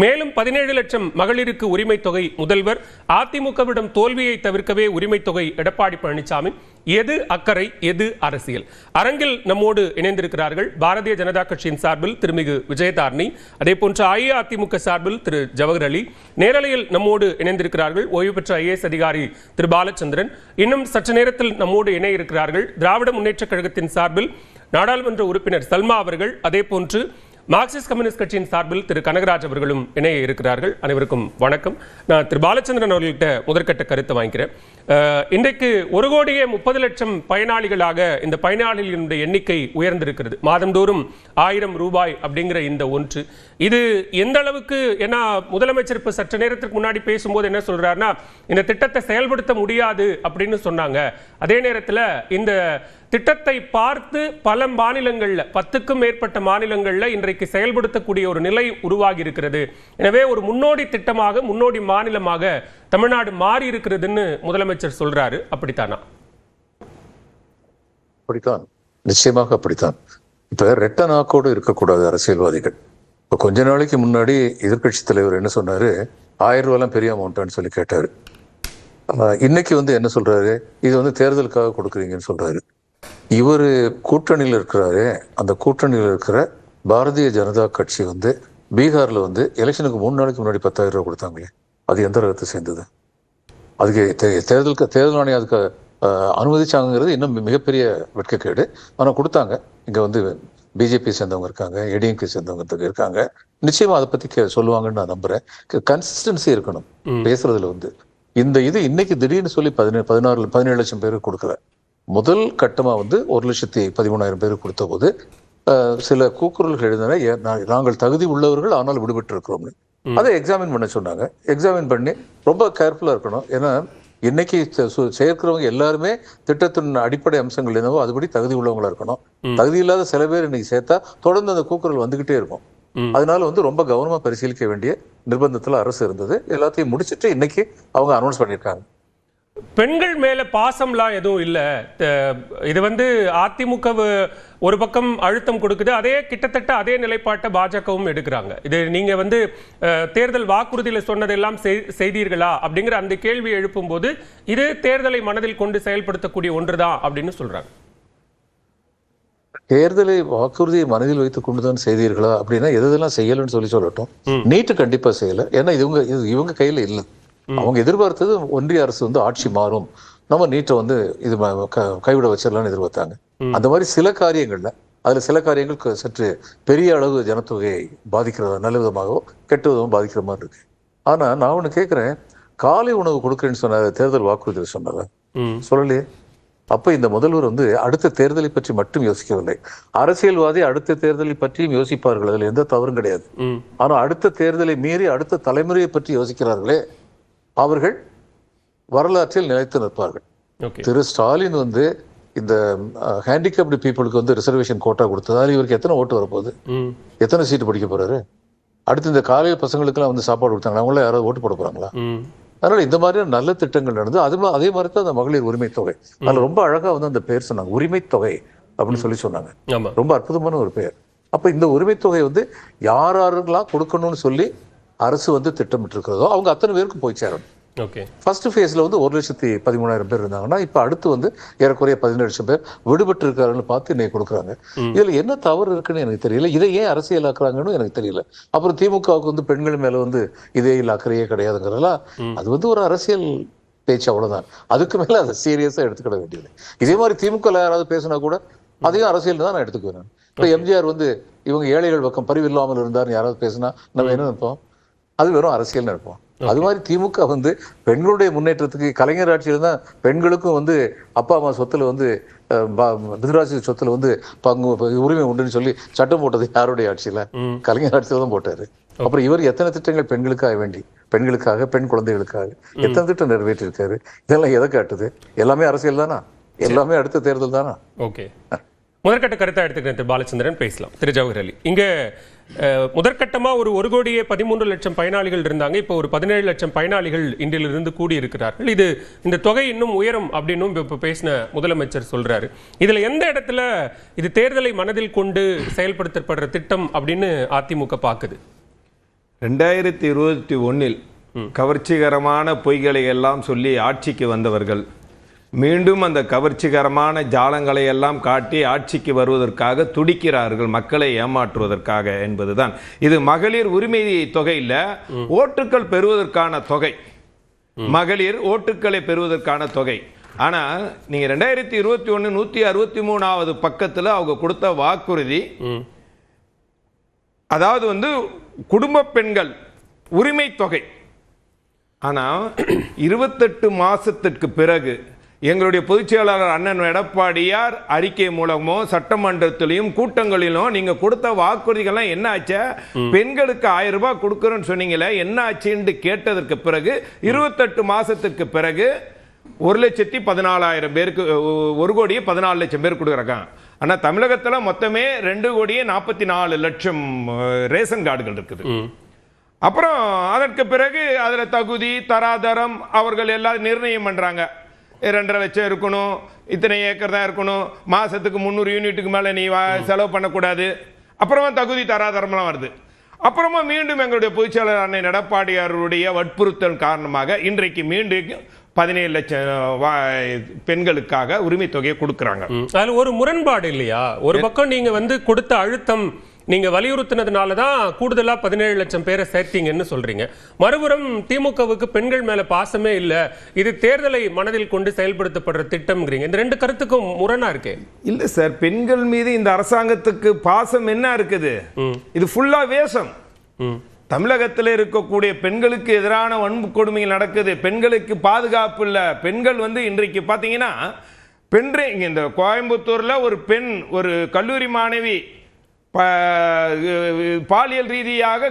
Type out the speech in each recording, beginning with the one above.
மேலும் 17 லட்சம் மகளிருக்கு உரிமை தொகை முதல்வர். அதிமுகவிடம் தோல்வியை தவிர்க்கவே உரிமை தொகை எடப்பாடி பழனிசாமி. எது அக்கறை, எது அரசியல்? அரங்கில் நம்மோடு இணைந்திருக்கிறார்கள் பாரதிய ஜனதா கட்சியின் சார்பில் திருமிகு விஜயதாரணி, அதே போன்ற அஇஅதிமுக சார்பில் திரு ஜவஹர் அலி. நேரலையில் நம்மோடு இணைந்திருக்கிறார்கள் ஓய்வு பெற்ற ஐஏஎஸ் அதிகாரி திரு பாலச்சந்திரன். இன்னும் சற்று நேரத்தில் நம்மோடு இணைய இருக்கிறார்கள் திராவிட முன்னேற்ற கழகத்தின் சார்பில் நாடாளுமன்ற உறுப்பினர் சல்மா அவர்கள். அதே போன்று மார்க்சிஸ்ட் கம்யூனிஸ்ட் கட்சியின் சார்பில் திரு கனகராஜ் அவர்களும் இணைய இருக்கிறார்கள். அனைவருக்கும் வணக்கம். நான் திரு பாலச்சந்திரன் அவர்கள்ட்ட முதற்கட்ட கருத்தை வாங்கிக்கிறேன். இன்றைக்கு 1,30,00,000 பயனாளிகளாக இந்த பயனாளிகளுடைய எண்ணிக்கை உயர்ந்திருக்கிறது. மாதந்தோறும் 1000 ரூபாய் அப்படிங்கிற இந்த ஒன்று, இது எந்த அளவுக்கு? ஏன்னா முதலமைச்சர் இப்ப சற்று நேரத்துக்கு முன்னாடி பேசும்போது என்ன சொல்றாருன்னா, இந்த திட்டத்தை செயல்படுத்த முடியாது அப்படின்னு சொன்னாங்க. அதே நேரத்தில் இந்த திட்டத்தை பார்த்து பல மாநிலங்கள்ல 10க்கும் மேற்பட்ட மாநிலங்கள்ல இன்றைக்கு செயல்படுத்தக்கூடிய ஒரு நிலை உருவாகி இருக்கிறது. எனவே ஒரு முன்னோடி திட்டமாக, முன்னோடி மாநிலமாக தமிழ்நாடு மாறி இருக்கிறதுன்னு முதலமைச்சர் சொல்றாரு. அப்படித்தானா? அப்படித்தான், நிச்சயமாக அப்படித்தான். இப்ப ரெட்ட நாக்கோடு இருக்கக்கூடாது அரசியல்வாதிகள். இப்ப கொஞ்ச நாளைக்கு முன்னாடி எதிர்கட்சி தலைவர் என்ன சொன்னாரு, 1000 ரூபாய்லாம் பெரிய அமௌண்ட்டான்னு சொல்லி கேட்டாரு. இன்னைக்கு என்ன சொல்றாரு, இது தேர்தலுக்காக கொடுக்குறீங்கன்னு சொல்றாரு. இவர் கூட்டணியில் இருக்கிறாரு. அந்த கூட்டணியில் இருக்கிற பாரதிய ஜனதா கட்சி பீகார்ல எலெக்ஷனுக்கு 3 நாளைக்கு முன்னாடி 10,000 ரூபாய் கொடுத்தாங்களே, அது எந்த ரகத்தை சேர்ந்தது? அதுக்கு தேர்தல் ஆணையம் அதுக்கு அனுமதிச்சாங்கிறது இன்னும் மிகப்பெரிய வெட்கக்கேடு. ஆனால் கொடுத்தாங்க. இங்க பிஜேபி சேர்ந்தவங்க இருக்காங்க, ஏடிஎம்கே சேர்ந்தவங்க இருக்காங்க. நிச்சயமா அதை பத்தி சொல்லுவாங்கன்னு நான் நம்புறேன். கன்சிஸ்டன்சி இருக்கணும் பேசுறதுல. இது இன்னைக்கு திடீர்னு சொல்லி 17 லட்சம் பேருக்கு கொடுக்கல. முதல் கட்டமா 1,13,000 பேருக்கு கொடுத்த போது சில கூக்குரல்கள் எழுதின, நாங்கள் தகுதி உள்ளவர்கள் ஆனால் விடுபட்டு இருக்கிறோம்னு. அதை எக்ஸாமின் பண்ண சொன்னாங்க. எக்ஸாமின் பண்ணி ரொம்ப கேர்ஃபுல்லா இருக்கணும். ஏன்னா இன்னைக்கு சேர்க்கிறவங்க எல்லாருமே திட்டத்தின் அடிப்படை அம்சங்கள் என்னவோ அதுபடி தகுதி உள்ளவங்களா இருக்கணும். தகுதி இல்லாத சில பேர் இன்னைக்கு சேர்த்தா தொடர்ந்து அந்த கூக்குரல் வந்துகிட்டே இருக்கும். அதனால ரொம்ப கவனமா பரிசீலிக்க வேண்டிய நிர்பந்தத்துல அரசு இருந்தது. எல்லாத்தையும் முடிச்சுட்டு இன்னைக்கு அவங்க அனௌன்ஸ் பண்ணியிருக்காங்க. பெண்கள் மேல பாசம்லாம் எதுவும் இல்ல. இது அதிமுக ஒரு பக்கம் அழுத்தம் கொடுக்குது, அதே கிட்டத்தட்ட அதே நிலைப்பாட்டை பாஜகவும் எடுக்கிறாங்க. இது நீங்க தேர்தல் வாக்குறுதியில சொன்னதெல்லாம் செய்தீர்களா அப்படிங்கிற அந்த கேள்வி எழுப்பும் போது இது தேர்தலை மனதில் கொண்டு செயல்படுத்தக்கூடிய ஒன்றுதான் அப்படின்னு சொல்றாங்க. தேர்தலை வாக்குறுதியை மனதில் வைத்துக் கொண்டுதான் செய்தீர்களா அப்படின்னா எதெல்லாம் செய்யலன்னு சொல்லட்டும். நீட்டு கண்டிப்பா செய்யல. ஏன்னா இவங்க கையில இல்லை. அவங்க எதிர்பார்த்தது ஒன்றிய அரசு ஆட்சி மாறும், நம்ம நீட்டை இது கைவிட வச்சிடலாம்னு எதிர்பார்த்தாங்க. அந்த மாதிரி சில காரியங்கள்ல அதுல சில காரியங்கள் சற்று பெரிய அளவு ஜனத்தொகையை பாதிக்கிற, நல்ல விதமாகவோ கெட்ட விதமாக பாதிக்கிற மாதிரி இருக்கு. ஆனா நான் ஒண்ணு கேட்கிறேன், காலை உணவு கொடுக்குறேன்னு சொன்ன தேர்தல் வாக்குறுதியில் சொன்னாங்க, சொல்லலையே. அப்ப இந்த முதல்வர் அடுத்த தேர்தலை பற்றி மட்டும் யோசிக்கவில்லை. அரசியல்வாதி அடுத்த தேர்தலை பற்றியும் யோசிப்பார்கள், அதுல எந்த தவறும் கிடையாது. ஆனா அடுத்த தேர்தலை மீறி அடுத்த தலைமுறையை பற்றி யோசிக்கிறார்களே, அவர்கள் வரலாற்றில் நிலைத்து நிற்பார்கள். திரு ஸ்டாலின் இந்த ஹேண்டிகேப்டு பீப்புளுக்கு ரிசர்வேஷன் கோட்டா கொடுத்ததால் இவருக்கு எத்தனை ஓட்டு வரப்போகுது, எத்தனை சீட்டு பிடிக்க போறாரு? அடுத்து இந்த காலையில் பசங்களுக்கு எல்லாம் சாப்பாடு கொடுத்தாங்க, அவங்கள யாராவது ஓட்டு போட போறாங்களா? அதனால இந்த மாதிரியான நல்ல திட்டங்கள் நடந்து அதே மாதிரி தான் அந்த மகளிர் உரிமை தொகை. அதுல ரொம்ப அழகா அந்த பெயர் சொன்னாங்க, உரிமை தொகை அப்படின்னு சொல்லி சொன்னாங்க. ரொம்ப அற்புதமான ஒரு பெயர். அப்ப இந்த உரிமை தொகை யாரெல்லாம் கொடுக்கணும்னு சொல்லி அரசு திட்டமிட்டு இருக்கிறதோ அவங்க அத்தனை பேருக்கு போய் சேரணும். ஃபர்ஸ்ட் ஃபேஸ்ல 1,13,000 பேர் இருந்தாங்கன்னா இப்ப அடுத்து ஏறக்குறைய 17 லட்சம் பேர் விடுபட்டு இருக்காருன்னு பார்த்து இன்னைக்கு கொடுக்குறாங்க. இதுல என்ன தவறு இருக்குன்னு எனக்கு தெரியல. இதை ஏன் அரசியலாக்குறாங்கன்னு எனக்கு தெரியல. அப்புறம் திமுகவுக்கு பெண்கள் மேல இதே அக்கறையே கிடையாதுங்கிறதெல்லாம் அது ஒரு அரசியல் பேச்சு, அவ்வளவுதான். அதுக்கு மேல அதை சீரியஸா எடுத்துக்கிட வேண்டியது. இதே மாதிரி திமுக யாராவது பேசினா கூட அதையும் அரசியல் தான் நான் எடுத்துக்குவேன். இப்ப எம்ஜிஆர் இவங்க ஏழைகள் பக்கம் பரிவில்லாமல் இருந்தாருன்னு யாராவது பேசினா நம்ம என்ன நினைப்போம், அது வெறும் அரசியல் நினைப்போம். அது மாதிரி திமுக பெண்களுடைய முன்னேற்றத்துக்கு கலைஞர் ஆட்சியில் தான் பெண்களுக்கும் அப்பா அம்மா சொத்துல மிதுராசி சொத்துல பங்கு உரிமை உண்டுன்னு சொல்லி சட்டம் போட்டது யாருடைய ஆட்சியில? கலைஞர் ஆட்சியில தான் போட்டாரு. அப்புறம் இவர் எத்தனை திட்டங்கள் பெண்களுக்காக வேண்டி, பெண்களுக்காக, பெண் குழந்தைகளுக்காக எத்தனை திட்டம் நிறைவேற்றிருக்காரு? இதெல்லாம் எதை காட்டுது? எல்லாமே அரசியல் தானா? எல்லாமே அடுத்த தேர்தல் தானா? ஓகே, முதற்கட்ட கருத்தை எடுத்துக்கிறேன். பாலச்சந்திரன் பேசலாம். திரு ஜவஹர் அலி, இங்க முதற்கட்டமா 1,13,00,000 பயனாளிகள் இருந்தாங்க. இப்போ ஒரு 17 லட்சம் பயனாளிகள் இன்றிலிருந்து கூடியிருக்கிறார்கள். இந்த தொகை இன்னும் உயரும் அப்படின்னு இப்போ பேசின முதலமைச்சர் சொல்றாரு. இதுல எந்த இடத்துல இது தேர்தலை மனதில் கொண்டு செயல்படுத்தப்படுற திட்டம் அப்படின்னு அதிமுக பாக்குது? 2021 கவர்ச்சிகரமான பொய்களை எல்லாம் சொல்லி ஆட்சிக்கு வந்தவர்கள் மீண்டும் அந்த கவர்ச்சிகரமான ஜாலங்களை எல்லாம் காட்டி ஆட்சிக்கு வருவதற்காக துடிக்கிறார்கள், மக்களை ஏமாற்றுவதற்காக என்பதுதான். இது மகளிர் உரிமை தொகை இல்ல, ஓட்டுக்கள் பெறுவதற்கான தொகை. மகளிர் ஓட்டுக்களை பெறுவதற்கான தொகை. ஆனா நீங்க 2021 163வது பக்கத்துல அவங்க கொடுத்த வாக்குறுதி, அதாவது குடும்ப பெண்கள் உரிமை தொகை. ஆனா 28 மாசத்திற்கு பிறகு எங்களுடைய பொதுச் செயலாளர் அண்ணன் எடப்பாடியார் அறிக்கை மூலமோ சட்டமன்றத்திலையும் கூட்டங்களிலும் நீங்க கொடுத்த வாக்குறுதிகள்லாம் என்ன ஆச்சு, பெண்களுக்கு 1000 ரூபாய் கொடுக்கறோம்னு சொன்னீங்களே என்ன ஆச்சுன்னு கேட்டதற்கு பிறகு 28 மாசத்துக்கு பிறகு 1,14,000 பேருக்கு 1,14,00,000 பேர் கொடுக்குறாங்க. ஆனா தமிழகத்துல மொத்தமே 2,44,00,000 ரேஷன் கார்டுகள் இருக்குது. அப்புறம் அதற்கு பிறகு அதுல தகுதி தராதரம் அவர்கள் எல்லாம் நிர்ணயம் பண்றாங்க. 2.5 லட்சம் இருக்கணும், இத்தனை ஏக்கர் தான் இருக்கணும், மாசத்துக்கு 300 யூனிட்டுக்கு மேல நீ செலவு பண்ணக்கூடாது. அப்புறமா தகுதி தராதரம்லாம் வருது. அப்புறமா மீண்டும் எங்களுடைய பொதுச்செயலாளர் அண்ணன் எடப்பாடியாருடைய வற்புறுத்தல் காரணமாக இன்றைக்கு மீண்டும் 17 லட்சம் பெண்களுக்காக உரிமை தொகையை கொடுக்கறாங்க. அதுல ஒரு முரண்பாடு இல்லையா? ஒரு பக்கம் நீங்க கொடுத்த அழுத்தம் நீங்க வலியுறுத்தினதுனால தான் கூடுதலா 17 லட்சம் பேரை சேர்த்தீங்கன்னு சொல்றீங்க. மறுபுறம் திமுகவுக்கு பெண்கள் மேல பாசமே இல்ல, இது தேர்தலை மனதில் கொண்டு செயல்படுத்தப்படுற திட்டம்ங்கிறீங்க. இந்த ரெண்டு கருத்துக்கும் முரணா இருக்கே. இல்ல சார், பெண்கள் மீது இந்த அரசாங்கத்துக்கு பாசம் என்ன இருக்குது? இது ஃபுல்லா வேஷம். தமிழகத்தில் இருக்கக்கூடிய பெண்களுக்கு எதிரான வன்கொடுமைகள் நடக்குது, பெண்களுக்கு பாதுகாப்பு இல்ல. பெண்கள் இன்றைக்கு பாத்தீங்கன்னா இந்த கோயம்புத்தூர்ல ஒரு பெண், ஒரு கல்லூரி மாணவி பாலியல் ரீதியாக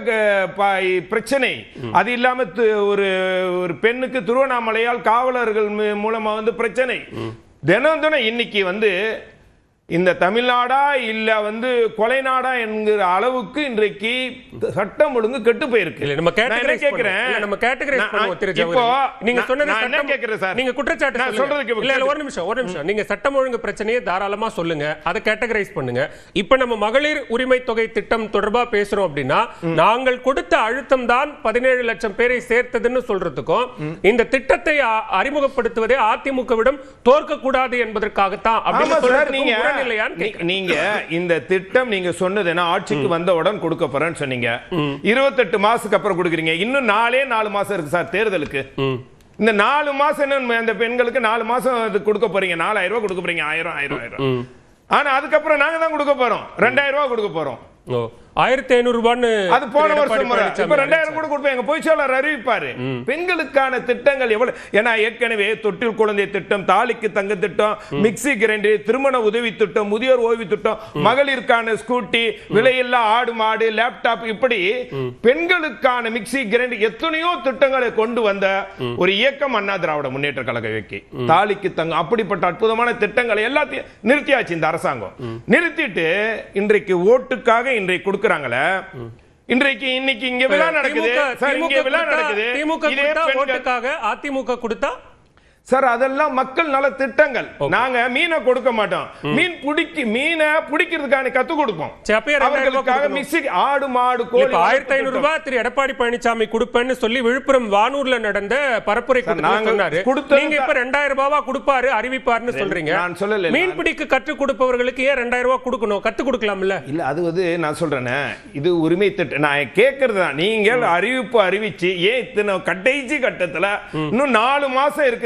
பிரச்சனை, அது இல்லாம ஒரு பெண்ணுக்கு திருவண்ணாமலையால் காவலர்கள் மூலமா பிரச்சனை. தினம் தினம் இன்னைக்கு இந்த தமிழ்நாடா இல்ல கொலை நாடா என்கிற அளவுக்கு இன்றைக்கு சட்டம் ஒழுங்கு கெட்டு போயிருக்கு. நம்ம கேட்டகரைஸ் நீங்க சொன்னது சட்டம் கேக்குறேன் சார், நீங்க குற்றச்சாட்டு நான் சொல்றதுக்கு இல்ல ஒரு நிமிஷம் நீங்க சட்டம் ஒழுங்கு பிரச்சனையை தாராளமா சொல்லுங்க, அதை கேட்டகரைஸ் பண்ணுங்க. இப்ப நம்ம மகளிர் உரிமை தொகை திட்டம் தொடர்பா பேசுறோம் அப்படின்னா நாங்கள் கொடுத்த அழுத்தம் தான் 17 லட்சம் பேரை சேர்த்ததுன்னு சொல்றதுக்கும் இந்த திட்டத்தை அறிமுகப்படுத்துவதே அதிமுகவிடம் தோற்க கூடாது என்பதற்காகத்தான் அப்படின்னு சொல்றீங்க. நீங்க இந்த திட்டம் நீங்க சொன்னது என்ன, ஆட்சிக்கு வந்தவுடன் கொடுக்க போறேன்னு சொன்னீங்க. 28 மாசத்துக்கு அப்புறம் கொடுக்குறீங்க. இன்னும் 4 மாசம் இருக்கு சார் தேர்தலுக்கு. இந்த 4 மாசம் அந்த பெண்களுக்கு 4 மாசம் கொடுக்க போறீங்க. 4,000 ரூபாய் கொடுக்க போறீங்க. 1000. ஆனா அதுக்கப்புறம் நாங்க தான் கொடுக்க போறோம், 2,000 ரூபாய் கொடுக்க போறோம். 1,500 ரூபான்னு அது போன வருஷம் இப்ப 2,000 கூட கொடுப்பேன். எங்க பொதுச்செயலாளர் அறிவிப்பாரு பெண்களுக்கான திட்டங்கள் எவ்வளவு. ஏன்னா ஏற்கனவே தொட்டில் குழந்தை திட்டம், தாலிக்கு தங்க திட்டம், மிக்சி கிரைண்டர், திருமண உதவி திட்டம், முதியோர் ஓய்வு திட்டம், மகளிருக்கான ஸ்கூட்டி, விலையில்லா ஆடு மாடு, லேப்டாப், இப்படி பெண்களுக்கான மிக்சி கிரைண்டர் எத்தனையோ திட்டங்களை கொண்டு வந்த ஒரு இயக்கம் அண்ணா திராவிட முன்னேற்ற கழக இயக்கி. தாலிக்கு தங்க அப்படிப்பட்ட அற்புதமான திட்டங்களை எல்லாத்தையும் நிறுத்தியாச்சு இந்த அரசாங்கம். நிறுத்திட்டு இன்றைக்கு ஓட்டுக்காக இன்றைக்கு கொடுக்க இன்னைக்கு இங்க விழா நடக்குது. அதிமுக கொடுத்தா சார் அதெல்லாம் மக்கள் நல திட்டங்கள். நாங்க மீனை கொடுக்க மாட்டோம், மீனை பிடிக்கிறதுக்கான கத்து கொடுப்போம். ஆடு மாடு கோழி 1,500 ரூபாய் திரு எடப்பாடி பழனிசாமி கொடுப்பேன்னு சொல்லி விழுப்புரம் வானூர்ல நடந்த பரப்புரை சொன்னாரு. நீங்க இப்ப 2,000 ரூபாய் கொடுப்பாரு அறிவிப்பாருன்னு சொல்றீங்க. நான் சொல்லல, மீன் பிடிக்க கற்றுக் கொடுப்பவர்களுக்கு ஏன் 2,000 ரூபாய் கொடுக்கணும்? கத்து கொடுக்கலாம்ல. இல்ல அது நான் சொல்றேன், இது உரிமை திட்டம். நான் கேட்கறது நீங்கள் அறிவிப்பு அறிவிச்சு ஏன் இத்தனை கடைசி கட்டத்துல இன்னும் 4 மாசம் இருக்கு.